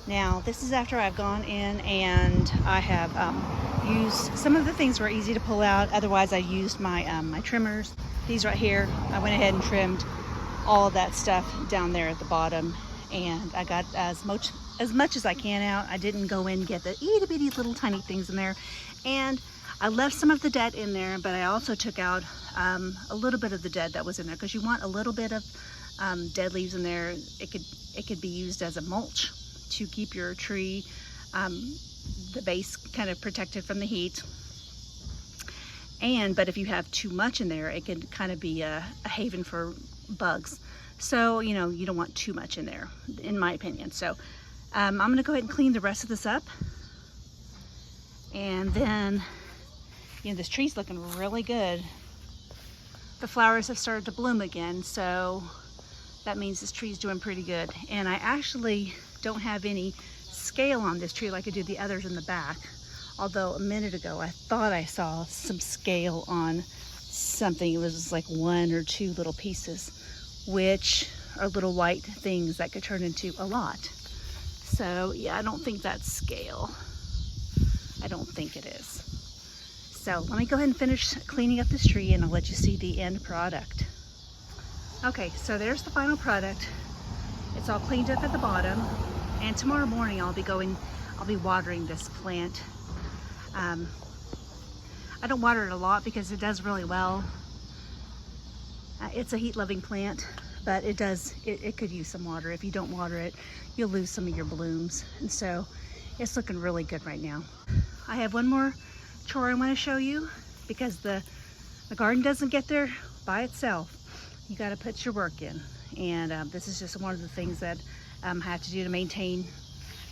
Now, this is after I've gone in and I have used, some of the things were easy to pull out. Otherwise, I used my my trimmers. These right here, I went ahead and trimmed all of that stuff down there at the bottom. And I got as much as I can out. I didn't go in and get the itty bitty little tiny things in there. And I left some of the dead in there, but I also took out a little bit of the dead that was in there, because you want a little bit of dead leaves in there. It could be used as a mulch to keep your tree, the base kind of protected from the heat. But if you have too much in there, it can kind of be a haven for bugs. So, you know, you don't want too much in there, in my opinion. So I'm gonna go ahead and clean the rest of this up. And then, you know, this tree's looking really good. The flowers have started to bloom again, so that means this tree's doing pretty good. And I actually don't have any scale on this tree like I do the others in the back. Although a minute ago I thought I saw some scale on something. It was like 1 or 2 little pieces, which are little white things that could turn into a lot. So yeah, I don't think that's scale. I don't think it is. So let me go ahead and finish cleaning up this tree and I'll let you see the end product. Okay, so there's the final product. It's all cleaned up at the bottom. And tomorrow morning I'll be watering this plant. I don't water it a lot because it does really well. It's a heat-loving plant, but it could use some water. If you don't water it, you'll lose some of your blooms. And so it's looking really good right now. I have one more chore I want to show you, because the garden doesn't get there by itself. You got to put your work in. And this is just one of the things that I have to do to maintain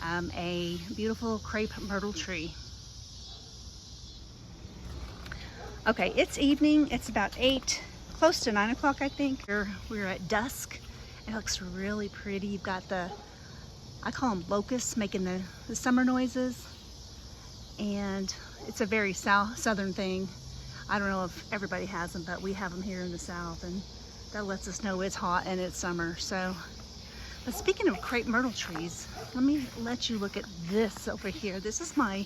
a beautiful crepe myrtle tree. Okay, it's evening. It's about 8, close to 9 o'clock, I think. We're at dusk. It looks really pretty. You've got I call them locusts, making the summer noises. And it's a very southern thing. I don't know if everybody has them, but we have them here in the south, and that lets us know it's hot and it's summer. So, but speaking of crepe myrtle trees, let me let you look at this over here. This is my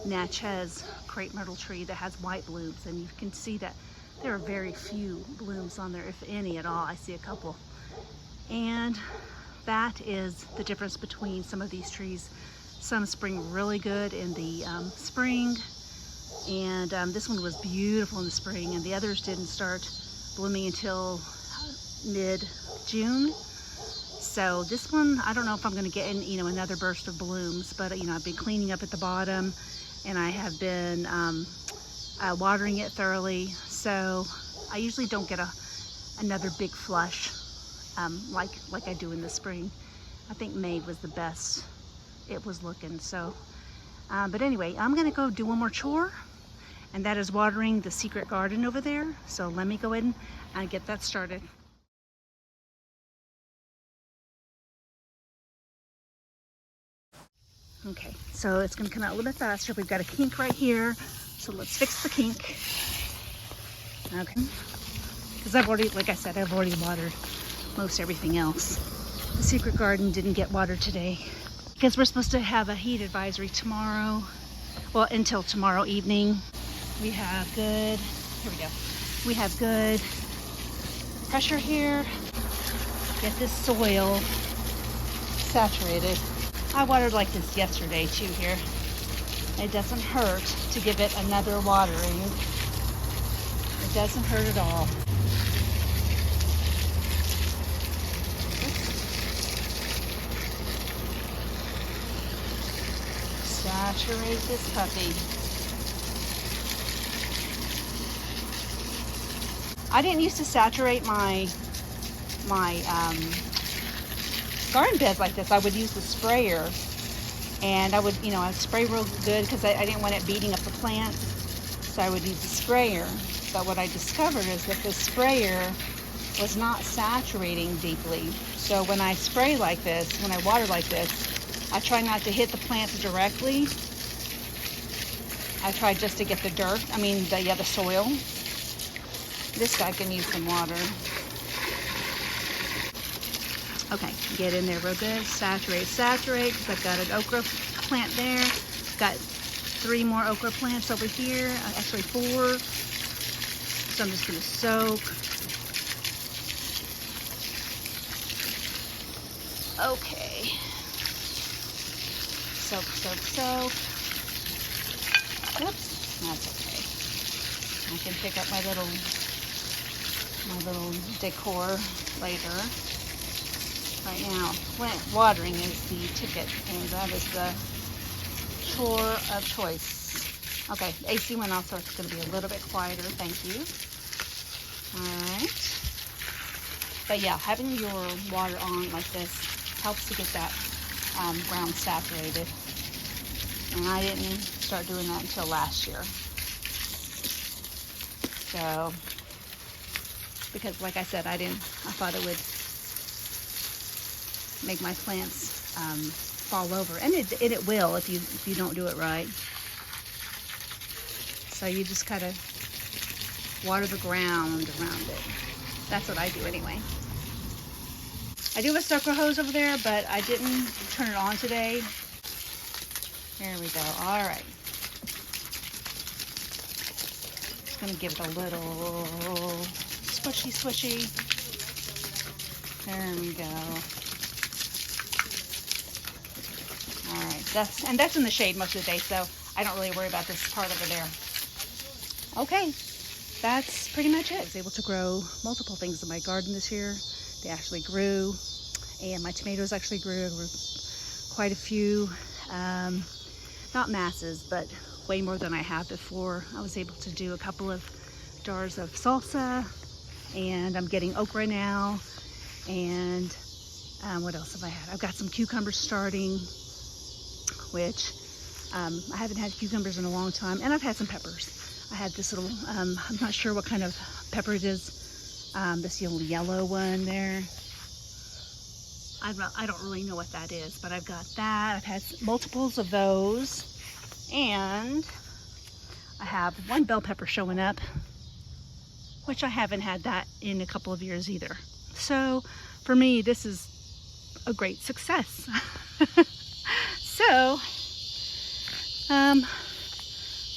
Natchez crepe myrtle tree that has white blooms, and you can see that there are very few blooms on there, if any at all. I see a couple. And that is the difference between some of these trees. Some spring really good in the spring, and this one was beautiful in the spring, and the others didn't start blooming until mid-June. So this one, I don't know if I'm going to get another burst of blooms, but I've been cleaning up at the bottom, and I have been watering it thoroughly. So I usually don't get another big flush like I do in the spring. I think May was the best it was looking. So but anyway, I'm gonna go do one more chore, and that is watering the secret garden over there. So let me go ahead and get that started. Okay, so it's gonna come out a little bit faster. We've got a kink right here, so let's fix the kink. Okay, because I've already, like I said, I've already watered most everything else. The secret garden didn't get watered today because we're supposed to have a heat advisory tomorrow. Well, until tomorrow evening. We have good, here we go. We have good pressure here. Get this soil saturated. I watered like this yesterday too here. It doesn't hurt to give it another watering. It doesn't hurt at all. Saturate this puppy. I didn't used to saturate my garden beds like this. I would use the sprayer, and I would, I'd spray real good because I didn't want it beating up the plant. So I would use the sprayer. But what I discovered is that the sprayer was not saturating deeply. So when I spray like this, when I water like this, I try not to hit the plants directly. I try just to get the dirt, the soil. This guy can use some water. Okay, get in there real good. Saturate, saturate. Because I've got an okra plant there. Got 3 more okra plants over here. Actually 4. So I'm just going to soak. Okay. Soak, soak, soak. Oops, that's okay. I can pick up my little decor later. Right now, plant watering is the ticket, and that is the chore of choice. Okay, the AC went off, so it's going to be a little bit quieter. Thank you. All right. But yeah, having your water on like this helps to get that ground saturated. And I didn't start doing that until last year. So, because like I said, I thought it would make my plants fall over. And it will if you don't do it right. So you just kind of water the ground around it. That's what I do anyway. I do have a sucker hose over there, but I didn't turn it on today. There we go. All right. Just gonna give it a little swishy, swishy. There we go. All right. That's in the shade most of the day, so I don't really worry about this part over there. Okay. That's pretty much it. I was able to grow multiple things in my garden this year. They actually grew, and my tomatoes actually grew. There were quite a few, not masses, but way more than I have before. I was able to do a couple of jars of salsa, and I'm getting okra now. And what else have I had? I've got some cucumbers starting, which I haven't had cucumbers in a long time, and I've had some peppers. I had this little, I'm not sure what kind of pepper it is, this little yellow one there. I don't really know what that is, but I've got that. I've had multiples of those, and I have one bell pepper showing up, which I haven't had that in a couple of years either. So for me, this is a great success. So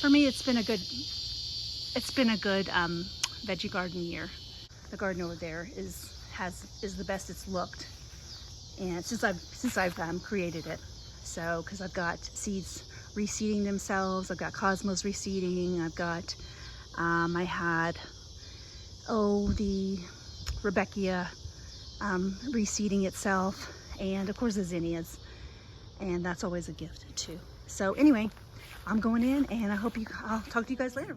for me, it's been a good veggie garden year. The garden over there is the best it's looked, and since I've created it. So because I've got seeds reseeding themselves, I've got cosmos reseeding, I've got I had the Rebecca reseeding itself, and of course the zinnias, and that's always a gift too. So anyway, I'm going in, and I'll talk to you guys later.